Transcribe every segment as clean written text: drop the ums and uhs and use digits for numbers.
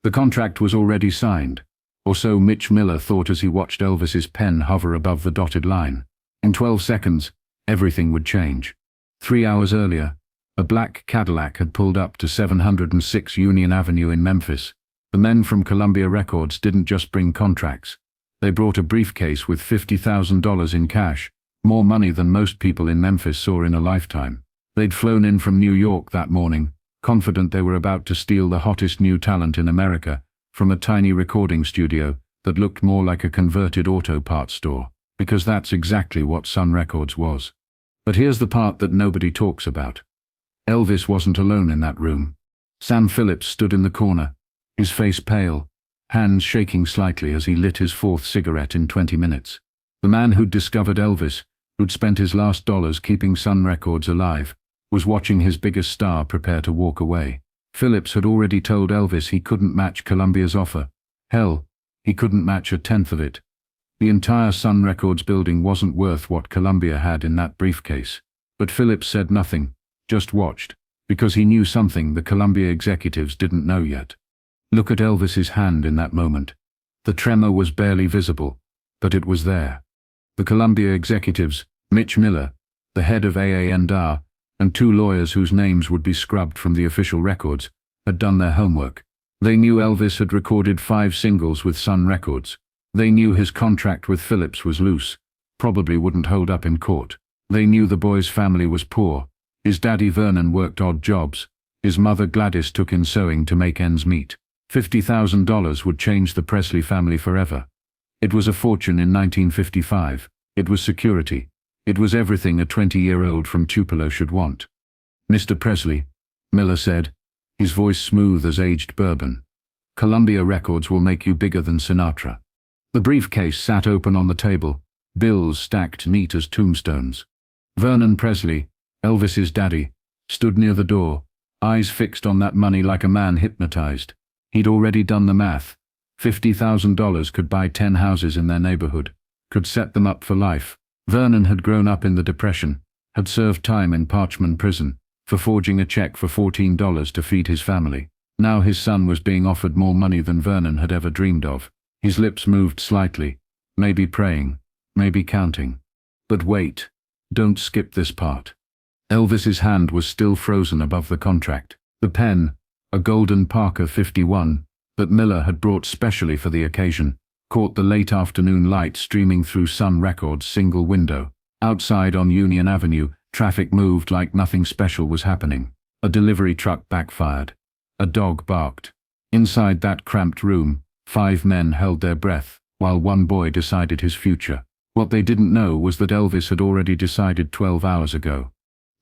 The contract was already signed, or so Mitch Miller thought as he watched Elvis's pen hover above the dotted line. In 12 seconds, everything would change. 3 hours earlier, a black Cadillac had pulled up to 706 Union Avenue in Memphis. The men from Columbia Records didn't just bring contracts. They brought a briefcase with $50,000 in cash, more money than most people in Memphis saw in a lifetime. They'd flown in from New York that morning, confident they were about to steal the hottest new talent in America from a tiny recording studio that looked more like a converted auto parts store, because that's exactly what Sun Records was. But here's the part that nobody talks about. Elvis wasn't alone in that room. Sam Phillips stood in the corner, his face pale, hands shaking slightly as he lit his 4th cigarette in 20 minutes. The man who'd discovered Elvis, who'd spent his last dollars keeping Sun Records alive, was watching his biggest star prepare to walk away. Phillips had already told Elvis he couldn't match Columbia's offer. Hell, he couldn't match a tenth of it. The entire Sun Records building wasn't worth what Columbia had in that briefcase. But Phillips said nothing, just watched, because he knew something the Columbia executives didn't know yet. Look at Elvis's hand in that moment. The tremor was barely visible, but it was there. The Columbia executives, Mitch Miller, the head of A&R, and 2 lawyers whose names would be scrubbed from the official records, had done their homework. They knew Elvis had recorded 5 singles with Sun Records. They knew his contract with Phillips was loose, probably wouldn't hold up in court. They knew the boy's family was poor. His daddy Vernon worked odd jobs. His mother Gladys took in sewing to make ends meet. $50,000 would change the Presley family forever. It was a fortune in 1955. It was security. It was everything a 20-year-old from Tupelo should want. "Mr. Presley," Miller said, his voice smooth as aged bourbon, "Columbia Records will make you bigger than Sinatra." The briefcase sat open on the table, bills stacked neat as tombstones. Vernon Presley, Elvis's daddy, stood near the door, eyes fixed on that money like a man hypnotized. He'd already done the math. $50,000 could buy 10 houses in their neighborhood, could set them up for life. Vernon had grown up in the Depression, had served time in Parchman Prison for forging a check for $14 to feed his family. Now his son was being offered more money than Vernon had ever dreamed of. His lips moved slightly, maybe praying, maybe counting. But wait, don't skip this part. Elvis's hand was still frozen above the contract. The pen, a golden Parker 51, that Miller had brought specially for the occasion, caught the late afternoon light streaming through Sun Records' single window. Outside on Union Avenue, traffic moved like nothing special was happening. A delivery truck backfired. A dog barked. Inside that cramped room, 5 men held their breath, while 1 boy decided his future. What they didn't know was that Elvis had already decided 12 hours ago.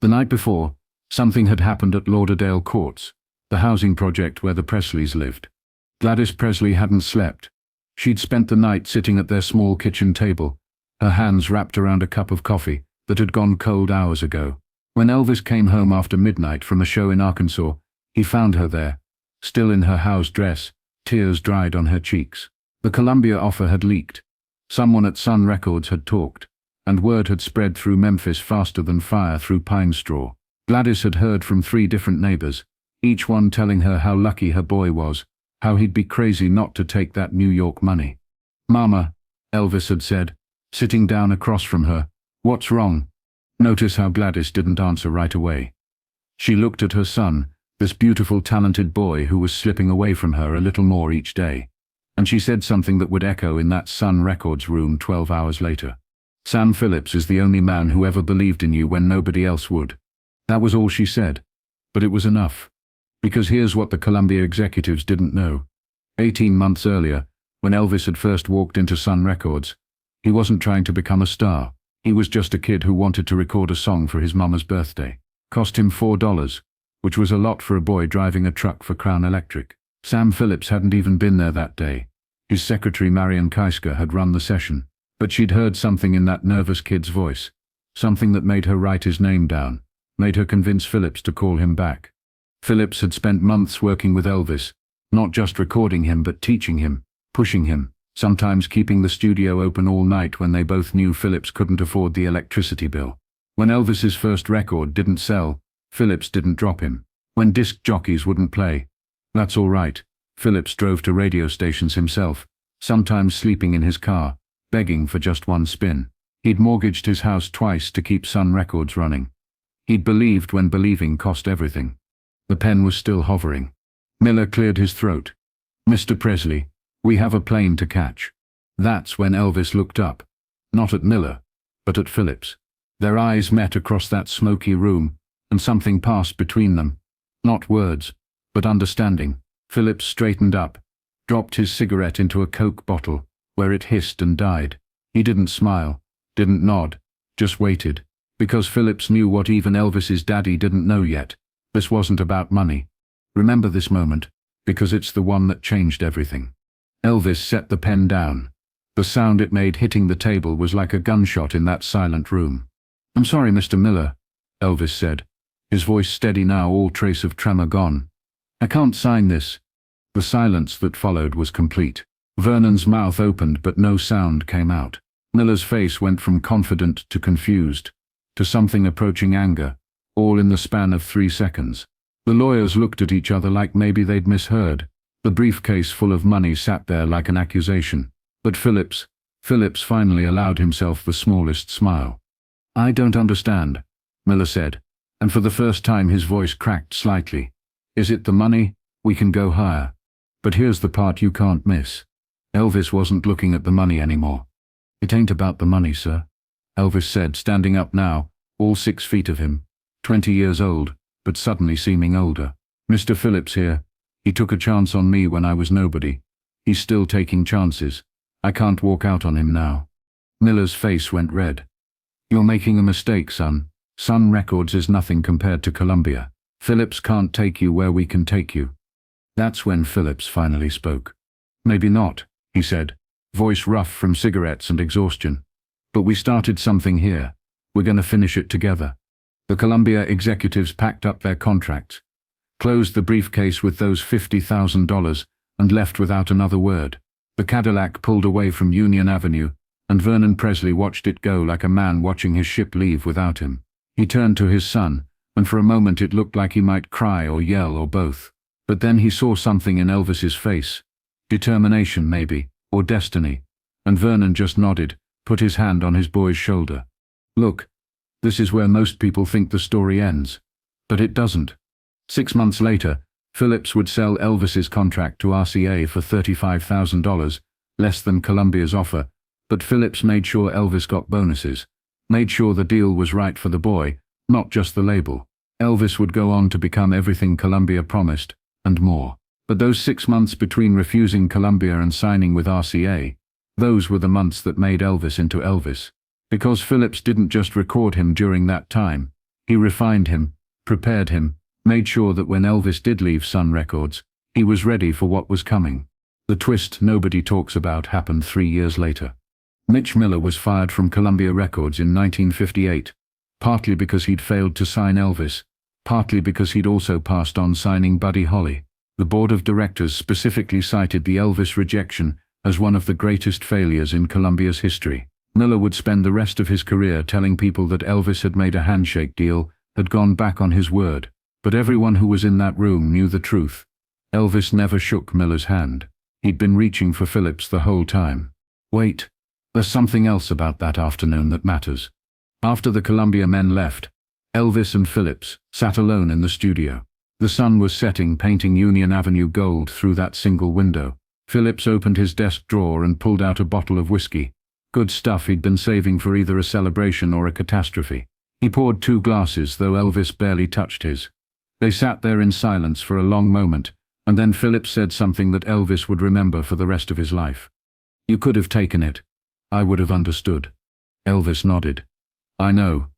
The night before, something had happened at Lauderdale Courts, the housing project where the Presleys lived. Gladys Presley hadn't slept. She'd spent the night sitting at their small kitchen table, her hands wrapped around a cup of coffee that had gone cold hours ago. When Elvis came home after midnight from a show in Arkansas, he found her there, still in her house dress, tears dried on her cheeks. The Columbia offer had leaked. Someone at Sun Records had talked, and word had spread through Memphis faster than fire through pine straw. Gladys had heard from 3 different neighbors, each one telling her how lucky her boy was, how he'd be crazy not to take that New York money. "Mama," Elvis had said, sitting down across from her, "what's wrong?" Notice how Gladys didn't answer right away. She looked at her son, this beautiful, talented boy who was slipping away from her a little more each day. And she said something that would echo in that Sun Records room 12 hours later. "Sam Phillips is the only man who ever believed in you when nobody else would." That was all she said. But it was enough. Because here's what the Columbia executives didn't know. 18 months earlier, when Elvis had first walked into Sun Records, he wasn't trying to become a star. He was just a kid who wanted to record a song for his mama's birthday. Cost him $4, which was a lot for a boy driving a truck for Crown Electric. Sam Phillips hadn't even been there that day. His secretary Marion Keisker had run the session. But she'd heard something in that nervous kid's voice, something that made her write his name down, made her convince Phillips to call him back. Phillips had spent months working with Elvis, not just recording him but teaching him, pushing him, sometimes keeping the studio open all night when they both knew Phillips couldn't afford the electricity bill. When Elvis's first record didn't sell, Phillips didn't drop him. When disc jockeys wouldn't play, "That's all right, Phillips drove to radio stations himself, sometimes sleeping in his car, begging for just one spin. He'd mortgaged his house twice to keep Sun Records running. He'd believed when believing cost everything. The pen was still hovering. Miller cleared his throat. "Mr. Presley, we have a plane to catch." That's when Elvis looked up. Not at Miller, but at Phillips. Their eyes met across that smoky room, and something passed between them. Not words, but understanding. Phillips straightened up, dropped his cigarette into a Coke bottle, where it hissed and died. He didn't smile, didn't nod, just waited, because Phillips knew what even Elvis's daddy didn't know yet. This wasn't about money. Remember this moment, because it's the one that changed everything. Elvis set the pen down. The sound it made hitting the table was like a gunshot in that silent room. "I'm sorry, Mr. Miller," Elvis said, his voice steady now, all trace of tremor gone. "I can't sign this." The silence that followed was complete. Vernon's mouth opened but no sound came out. Miller's face went from confident to confused, to something approaching anger, all in the span of 3 seconds. The lawyers looked at each other like maybe they'd misheard. The briefcase full of money sat there like an accusation. But Phillips finally allowed himself the smallest smile. "I don't understand," Miller said, and for the first time his voice cracked slightly. "Is it the money? We can go higher. But here's the part you can't miss." Elvis wasn't looking at the money anymore. "It ain't about the money, sir," Elvis said, standing up now, all 6 feet of him, 20 years old, but suddenly seeming older. "Mr. Phillips here, he took a chance on me when I was nobody. He's still taking chances. I can't walk out on him now." Miller's face went red. "You're making a mistake, son. Sun Records is nothing compared to Columbia. Phillips can't take you where we can take you." That's when Phillips finally spoke. "Maybe not," he said, voice rough from cigarettes and exhaustion. "But we started something here. We're going to finish it together." The Columbia executives packed up their contracts, closed the briefcase with those $50,000, and left without another word. The Cadillac pulled away from Union Avenue, and Vernon Presley watched it go like a man watching his ship leave without him. He turned to his son, and for a moment it looked like he might cry or yell or both. But then he saw something in Elvis's face. Determination, maybe, or destiny, and Vernon just nodded, put his hand on his boy's shoulder. "Look, this is where most people think the story ends. But it doesn't." 6 months later, Phillips would sell Elvis's contract to RCA for $35,000, less than Columbia's offer, but Phillips made sure Elvis got bonuses, made sure the deal was right for the boy, not just the label. Elvis would go on to become everything Columbia promised, and more. But those 6 months between refusing Columbia and signing with RCA, those were the months that made Elvis into Elvis. Because Phillips didn't just record him during that time, he refined him, prepared him, made sure that when Elvis did leave Sun Records, he was ready for what was coming. The twist nobody talks about happened 3 years later. Mitch Miller was fired from Columbia Records in 1958, partly because he'd failed to sign Elvis, partly because he'd also passed on signing Buddy Holly. The board of directors specifically cited the Elvis rejection as one of the greatest failures in Columbia's history. Miller would spend the rest of his career telling people that Elvis had made a handshake deal, had gone back on his word. But everyone who was in that room knew the truth. Elvis never shook Miller's hand. He'd been reaching for Phillips the whole time. Wait, there's something else about that afternoon that matters. After the Columbia men left, Elvis and Phillips sat alone in the studio. The sun was setting, painting Union Avenue gold through that single window. Phillips opened his desk drawer and pulled out a bottle of whiskey. Good stuff he'd been saving for either a celebration or a catastrophe. He poured 2 glasses, though Elvis barely touched his. They sat there in silence for a long moment, and then Phillips said something that Elvis would remember for the rest of his life. "You could have taken it. I would have understood." Elvis nodded. "I know.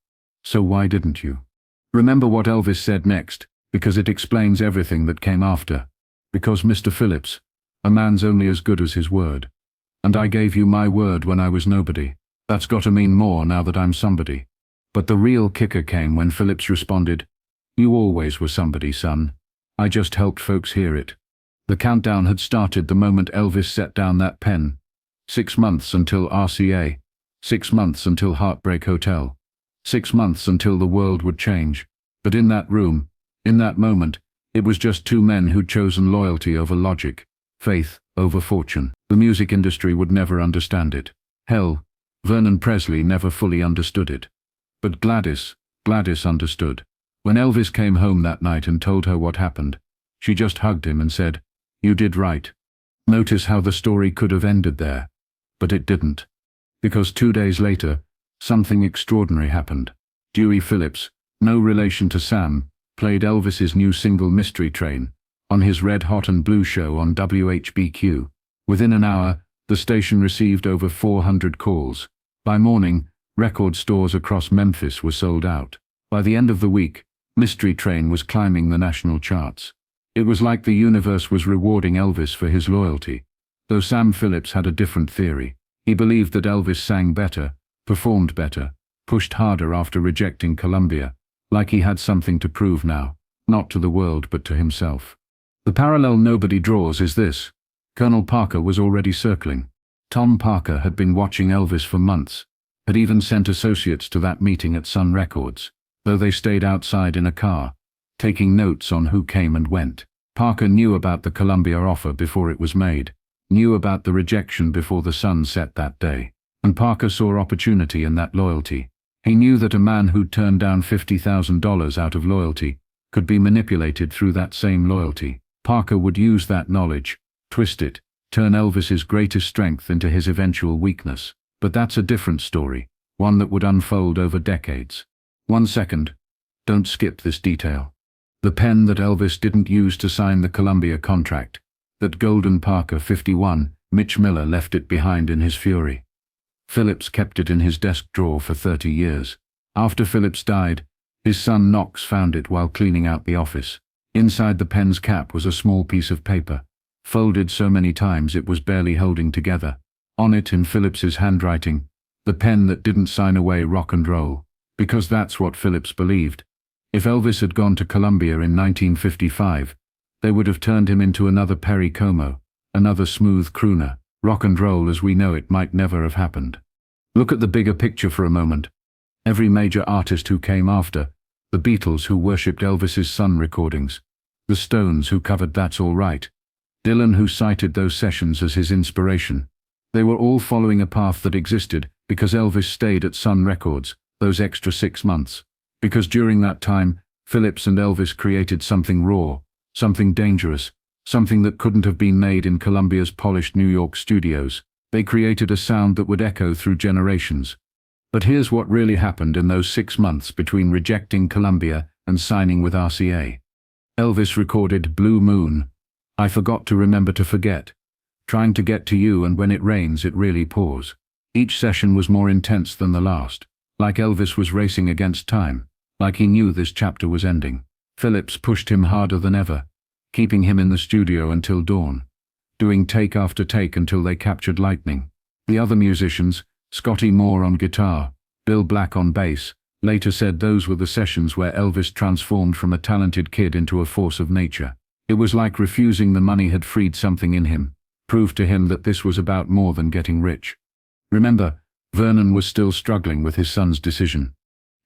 So why didn't you?" Remember what Elvis said next, because it explains everything that came after. "Because, Mr. Phillips, a man's only as good as his word. And I gave you my word when I was nobody. That's got to mean more now that I'm somebody." But the real kicker came when Phillips responded, "You always were somebody, son. I just helped folks hear it." The countdown had started the moment Elvis set down that pen. 6 months until RCA. 6 months until Heartbreak Hotel. 6 months until the world would change. But in that room, in that moment, It was just two men who'd chosen loyalty over logic, faith over fortune. The music industry would never understand it. Hell, Vernon Presley never fully understood it. But Gladys understood. When Elvis came home that night and told her what happened, she just hugged him and said, "You did right." Notice how the story could have ended there. But it didn't. Because 2 days later, something extraordinary happened. Dewey Phillips, no relation to Sam, played Elvis's new single Mystery Train on his Red Hot and Blue show on WHBQ. Within an hour, the station received over 400 calls. By morning, record stores across Memphis were sold out. By the end of the week, Mystery Train was climbing the national charts. It was like the universe was rewarding Elvis for his loyalty. Though Sam Phillips had a different theory. He believed that Elvis sang better, performed better, pushed harder after rejecting Columbia, like he had something to prove now, not to the world but to himself. The parallel nobody draws is this. Colonel Parker was already circling. Tom Parker had been watching Elvis for months, had even sent associates to that meeting at Sun Records, though they stayed outside in a car, taking notes on who came and went. Parker knew about the Columbia offer before it was made, knew about the rejection before the sun set that day. And Parker saw opportunity in that loyalty. He knew that a man who'd turned down $50,000 out of loyalty could be manipulated through that same loyalty. Parker would use that knowledge, twist it, turn Elvis's greatest strength into his eventual weakness. But that's a different story, one that would unfold over decades. 1 second. Don't skip this detail. The pen that Elvis didn't use to sign the Columbia contract, that Golden Parker 51, Mitch Miller left it behind in his fury. Phillips kept it in his desk drawer for 30 years. After Phillips died, his son Knox found it while cleaning out the office. Inside the pen's cap was a small piece of paper, folded so many times it was barely holding together. On it, in Phillips's handwriting, the pen that didn't sign away rock and roll, because that's what Phillips believed. If Elvis had gone to Columbia in 1955, they would have turned him into another Perry Como, another smooth crooner. Rock and roll as we know it might never have happened. Look at the bigger picture for a moment. Every major artist who came after, the Beatles who worshipped Elvis's Sun recordings, the Stones who covered That's All Right, Dylan who cited those sessions as his inspiration, they were all following a path that existed because Elvis stayed at Sun Records those extra 6 months. Because during that time, Phillips and Elvis created something raw, something dangerous, something that couldn't have been made in Columbia's polished New York studios. They created a sound that would echo through generations. But here's what really happened in those 6 months between rejecting Columbia and signing with RCA. Elvis recorded Blue Moon, I Forgot to Remember to Forget, Trying to Get to You, and When It Rains It Really Pours. Each session was more intense than the last, like Elvis was racing against time, like he knew this chapter was ending. Phillips pushed him harder than ever, keeping him in the studio until dawn, doing take after take until they captured lightning. The other musicians, Scotty Moore on guitar, Bill Black on bass, later said those were the sessions where Elvis transformed from a talented kid into a force of nature. It was like refusing the money had freed something in him, proved to him that this was about more than getting rich. Remember, Vernon was still struggling with his son's decision.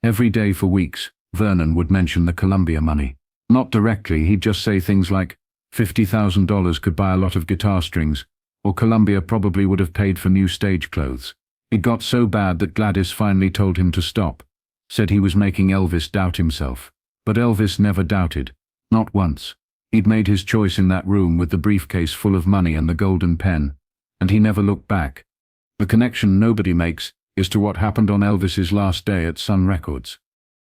Every day for weeks, Vernon would mention the Columbia money. Not directly, he'd just say things like, $50,000 could buy a lot of guitar strings, or Columbia probably would have paid for new stage clothes. It got so bad that Gladys finally told him to stop, said he was making Elvis doubt himself. But Elvis never doubted, not once. He'd made his choice in that room with the briefcase full of money and the golden pen, and he never looked back. The connection nobody makes is to what happened on Elvis's last day at Sun Records.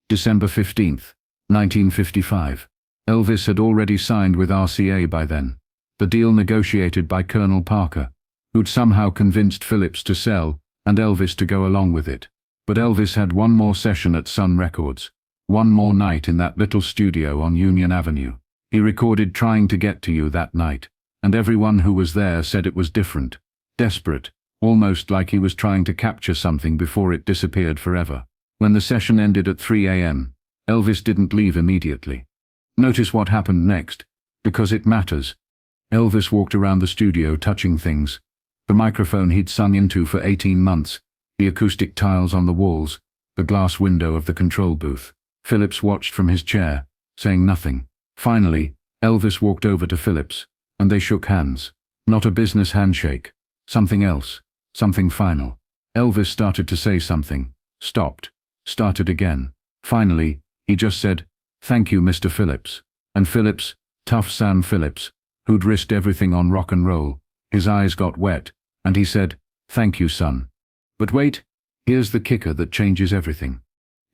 December 15th, 1955. Elvis had already signed with RCA by then, the deal negotiated by Colonel Parker, who'd somehow convinced Phillips to sell and Elvis to go along with it. But Elvis had one more session at Sun Records, one more night in that little studio on Union Avenue. He recorded Trying to Get to You that night, and everyone who was there said it was different, desperate, almost like he was trying to capture something before it disappeared forever. When the session ended at 3 a.m., Elvis didn't leave immediately. Notice what happened next, because it matters. Elvis walked around the studio touching things. The microphone he'd sung into for 18 months, the acoustic tiles on the walls, the glass window of the control booth. Phillips watched from his chair, saying nothing. Finally, Elvis walked over to Phillips, and they shook hands. Not a business handshake. Something else. Something final. Elvis started to say something, stopped, started again. Finally, he just said, "Thank you, Mr. Phillips." And Phillips, tough Sam Phillips, who'd risked everything on rock and roll, his eyes got wet, and he said, "Thank you, son." But wait, here's the kicker that changes everything.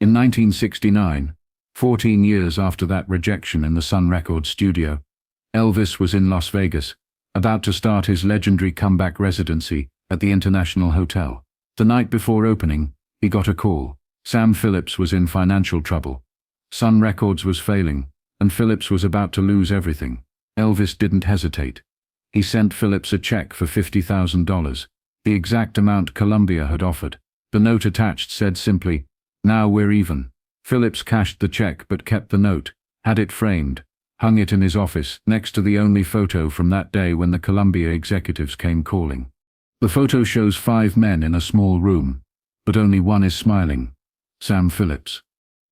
In 1969, 14 years after that rejection in the Sun Records studio, Elvis was in Las Vegas, about to start his legendary comeback residency at the International Hotel. The night before opening, he got a call. Sam Phillips was in financial trouble. Sun Records was failing, and Phillips was about to lose everything. Elvis didn't hesitate. He sent Phillips a check for $50,000, the exact amount Columbia had offered. The note attached said simply, "Now we're even." Phillips cashed the check but kept the note, had it framed, hung it in his office next to the only photo from that day when the Columbia executives came calling. The photo shows 5 men in a small room, but only one is smiling, Sam Phillips.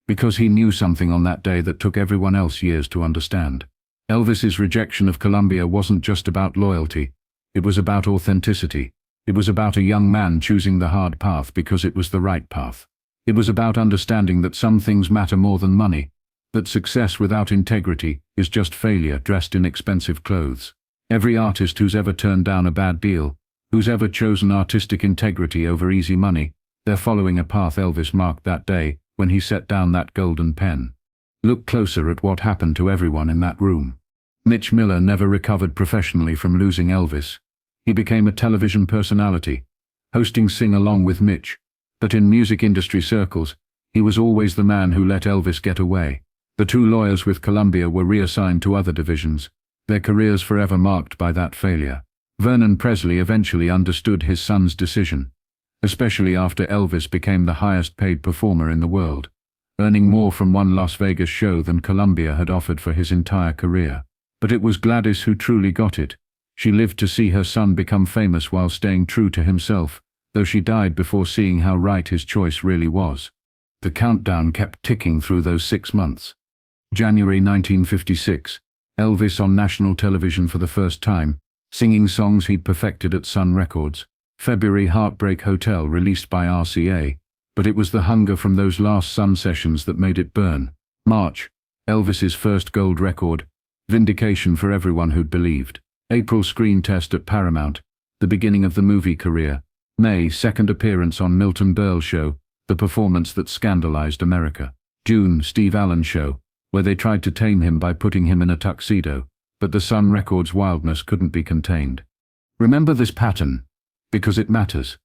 Because he knew something on that day that took everyone else years to understand. Elvis's rejection of Columbia wasn't just about loyalty, it was about authenticity. It was about a young man choosing the hard path because it was the right path. It was about understanding that some things matter more than money, that success without integrity is just failure dressed in expensive clothes. Every artist who's ever turned down a bad deal, who's ever chosen artistic integrity over easy money, they're following a path Elvis marked that day when he set down that golden pen. Look closer at what happened to everyone in that room. Mitch Miller never recovered professionally from losing Elvis. He became a television personality, hosting Sing Along with Mitch. But in music industry circles, he was always the man who let Elvis get away. The 2 lawyers with Columbia were reassigned to other divisions, their careers forever marked by that failure. Vernon Presley eventually understood his son's decision, especially after Elvis became the highest paid performer in the world, earning more from one Las Vegas show than Columbia had offered for his entire career. But it was Gladys who truly got it. She lived to see her son become famous while staying true to himself, though she died before seeing how right his choice really was. The countdown kept ticking through those 6 months. January 1956, Elvis on national television for the first time, singing songs he'd perfected at Sun Records. February, Heartbreak Hotel, released by RCA, but it was the hunger from those last Sun sessions that made it burn. March, Elvis's first gold record, vindication for everyone who'd believed. April, screen test at Paramount, the beginning of the movie career. May, second appearance on Milton Berle Show, the performance that scandalized America. June, Steve Allen Show, where they tried to tame him by putting him in a tuxedo, but the Sun Records wildness couldn't be contained. Remember this pattern, because it matters.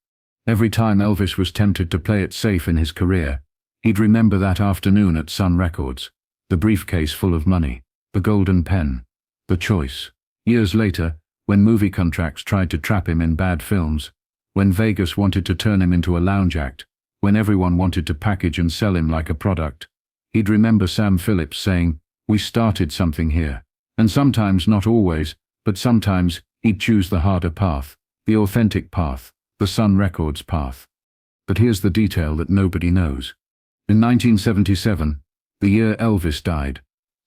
Every time Elvis was tempted to play it safe in his career, he'd remember that afternoon at Sun Records, the briefcase full of money, the golden pen, the choice. Years later, when movie contracts tried to trap him in bad films, when Vegas wanted to turn him into a lounge act, when everyone wanted to package and sell him like a product, he'd remember Sam Phillips saying, "We started something here." And sometimes, not always, but sometimes, he'd choose the harder path, the authentic path, the Sun Records path. But here's the detail that nobody knows. In 1977, the year Elvis died,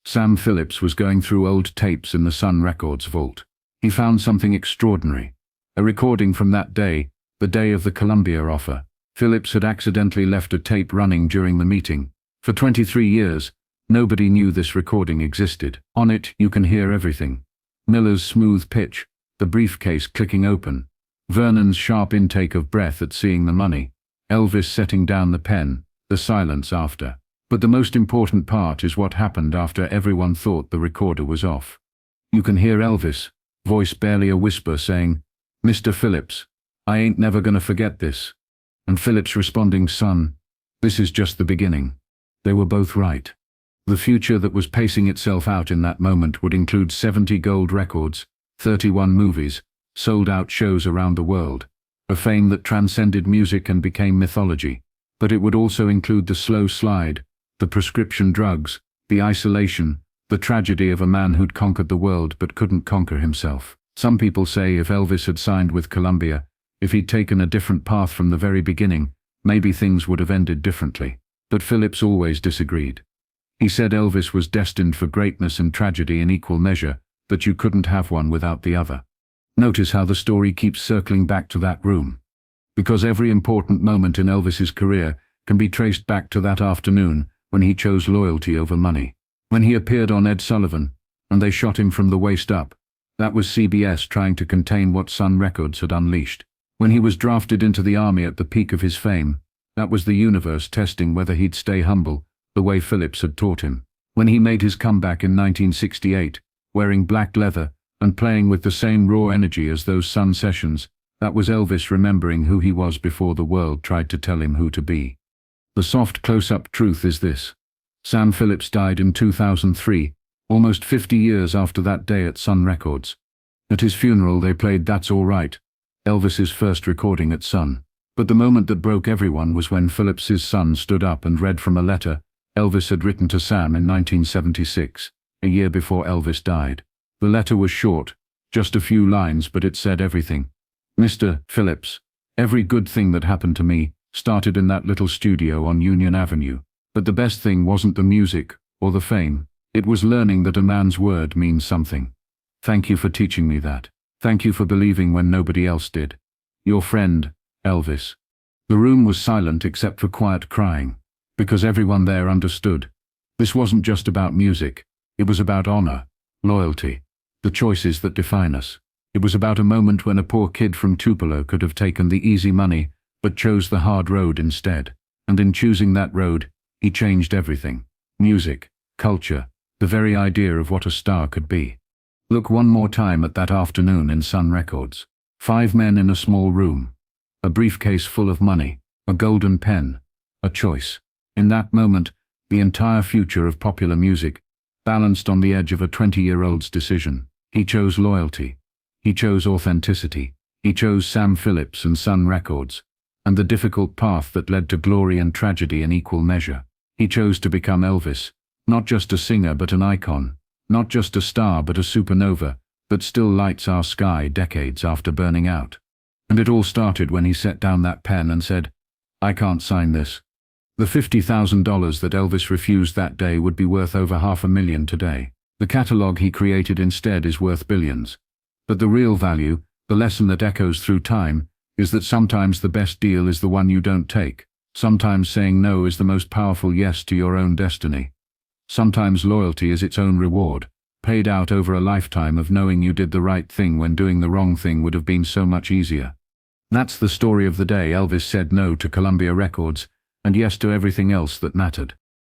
Sam Phillips was going through old tapes in the Sun Records vault. He found something extraordinary. A recording from that day, the day of the Columbia offer. Phillips had accidentally left a tape running during the meeting. For 23 years, nobody knew this recording existed. On it, you can hear everything. Miller's smooth pitch, the briefcase clicking open, Vernon's sharp intake of breath at seeing the money, Elvis setting down the pen, the silence after. But the most important part is what happened after everyone thought the recorder was off. You can hear Elvis, voice barely a whisper, saying, "Mr. Phillips, I ain't never gonna forget this." And Phillips responding, "Son, this is just the beginning." They were both right. The future that was pacing itself out in that moment would include 70 gold records, 31 movies, sold-out shows around the world, a fame that transcended music and became mythology. But it would also include the slow slide, the prescription drugs, the isolation, the tragedy of a man who'd conquered the world but couldn't conquer himself. Some people say if Elvis had signed with Columbia, if he'd taken a different path from the very beginning, maybe things would have ended differently. But Phillips always disagreed. He said Elvis was destined for greatness and tragedy in equal measure, that you couldn't have one without the other. Notice how the story keeps circling back to that room. Because every important moment in Elvis's career can be traced back to that afternoon when he chose loyalty over money. When he appeared on Ed Sullivan, and they shot him from the waist up, that was CBS trying to contain what Sun Records had unleashed. When he was drafted into the army at the peak of his fame, that was the universe testing whether he'd stay humble, the way Phillips had taught him. When he made his comeback in 1968, wearing black leather and playing with the same raw energy as those Sun sessions, that was Elvis remembering who he was before the world tried to tell him who to be. The soft close-up truth is this. Sam Phillips died in 2003, almost 50 years after that day at Sun Records. At his funeral they played That's All Right, Elvis's first recording at Sun. But the moment that broke everyone was when Phillips's son stood up and read from a letter Elvis had written to Sam in 1976, a year before Elvis died. The letter was short, just a few lines, but it said everything. Mr. Phillips, every good thing that happened to me started in that little studio on Union Avenue. But the best thing wasn't the music or the fame. It was learning that a man's word means something. Thank you for teaching me that. Thank you for believing when nobody else did. Your friend, Elvis. The room was silent except for quiet crying, because everyone there understood. This wasn't just about music. It was about honor, loyalty, the choices that define us. It was about a moment when a poor kid from Tupelo could have taken the easy money, but chose the hard road instead. And in choosing that road, he changed everything. Music, culture, the very idea of what a star could be. Look one more time at that afternoon in Sun Records. 5 men in a small room. A briefcase full of money, a golden pen, a choice. In that moment, the entire future of popular music balanced on the edge of a 20-year-old's decision. He chose loyalty. He chose authenticity. He chose Sam Phillips and Sun Records, and the difficult path that led to glory and tragedy in equal measure. He chose to become Elvis, not just a singer but an icon, not just a star but a supernova that still lights our sky decades after burning out. And it all started when he set down that pen and said, "I can't sign this." The $50,000 that Elvis refused that day would be worth over $500,000 today. The catalog he created instead is worth billions. But the real value, the lesson that echoes through time, is that sometimes the best deal is the one you don't take. Sometimes saying no is the most powerful yes to your own destiny. Sometimes loyalty is its own reward, paid out over a lifetime of knowing you did the right thing when doing the wrong thing would have been so much easier. That's the story of the day Elvis said no to Columbia Records and yes to everything else that mattered.